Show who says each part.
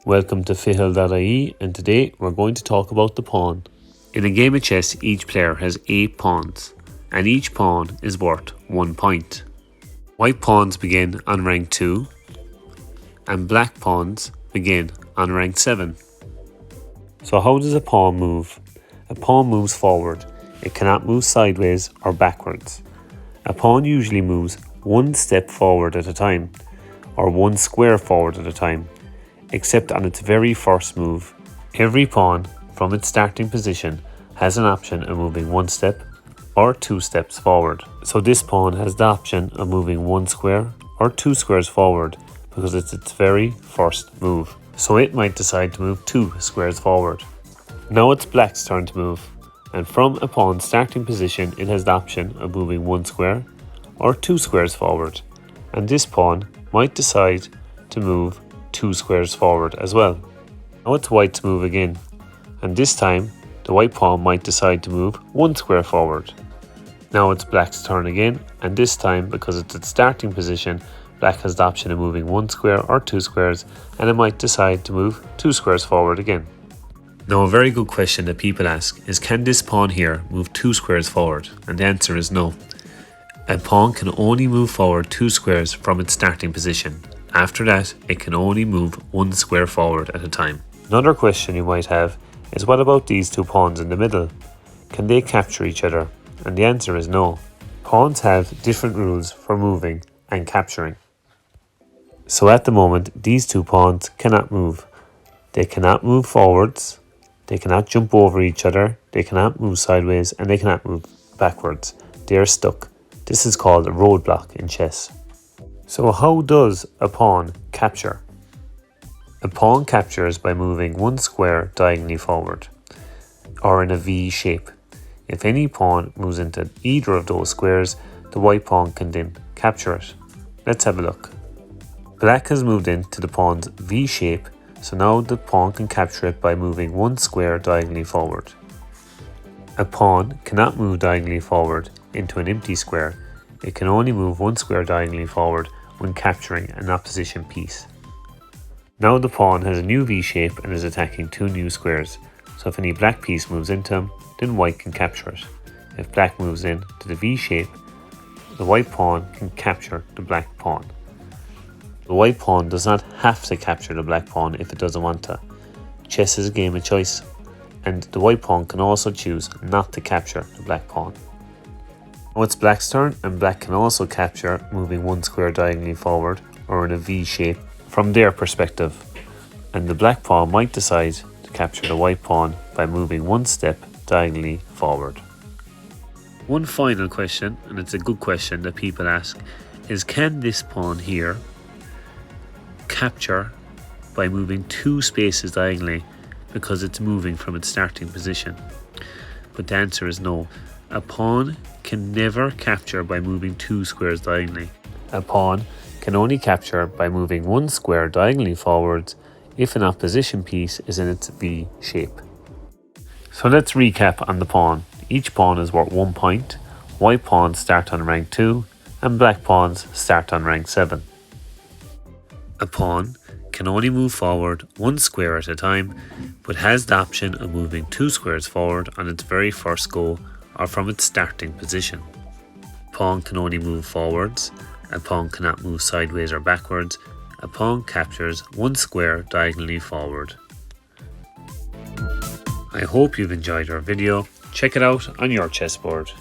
Speaker 1: Welcome to Ficheall.ie, and today we're going to talk about the pawn. In a game of chess, each player has 8 pawns, and each pawn is worth 1 point. White pawns begin on rank 2, and black pawns begin on rank 7. So how does a pawn move? A pawn moves forward. It cannot move sideways or backwards. A pawn usually moves 1 step forward at a time, or 1 square forward at a time, except on its very first move. Every pawn from its starting position has an option of moving 1 step or 2 steps forward. So this pawn has the option of moving 1 square or 2 squares forward because it's its very first move. So it might decide to move 2 squares forward. Now it's black's turn to move, and from a pawn's starting position it has the option of moving 1 square or 2 squares forward, and this pawn might decide to move 2 squares forward as well. Now it's white's move again, and this time the white pawn might decide to move 1 square forward. Now it's black's turn again, and this time, because it's its starting position, black has the option of moving 1 square or 2 squares, and it might decide to move 2 squares forward again. Now a very good question that people ask is, can this pawn here move 2 squares forward? And the answer is no. A pawn can only move forward 2 squares from its starting position. After that, it can only move 1 square forward at a time. Another question you might have is, what about these 2 pawns in the middle? Can they capture each other? And the answer is no. Pawns have different rules for moving and capturing. So at the moment, these 2 pawns cannot move. They cannot move forwards, they cannot jump over each other, they cannot move sideways, and they cannot move backwards. They are stuck. This is called a roadblock in chess. So how does a pawn capture? A pawn captures by moving 1 square diagonally forward, or in a V shape. If any pawn moves into either of those squares, the white pawn can then capture it. Let's have a look. Black has moved into the pawn's V shape, so now the pawn can capture it by moving 1 square diagonally forward. A pawn cannot move diagonally forward into an empty square. It can only move 1 square diagonally forward when capturing an opposition piece. Now the pawn has a new V shape and is attacking 2 new squares, so if any black piece moves into him, then white can capture it. If black moves in to the V shape, the white pawn can capture the black pawn. The white pawn does not have to capture the black pawn if it doesn't want to. Chess is a game of choice, and the white pawn can also choose not to capture the black pawn. Now it's black's turn, and black can also capture moving 1 square diagonally forward or in a V shape from their perspective, and the black pawn might decide to capture the white pawn by moving 1 step diagonally forward. One final question, and it's a good question that people ask, is, can this pawn here capture by moving 2 spaces diagonally because it's moving from its starting position? But the answer is no. A pawn can never capture by moving 2 squares diagonally. A pawn can only capture by moving 1 square diagonally forwards if an opposition piece is in its V shape. So let's recap on the pawn. Each pawn is worth 1 point. White pawns start on rank 2 and black pawns start on rank 7. A pawn can only move forward 1 square at a time, but has the option of moving 2 squares forward on its very first go or from its starting position. Pawn can only move forwards. A pawn cannot move sideways or backwards. A pawn captures 1 square diagonally forward. I hope you've enjoyed our video. Check it out on your chessboard.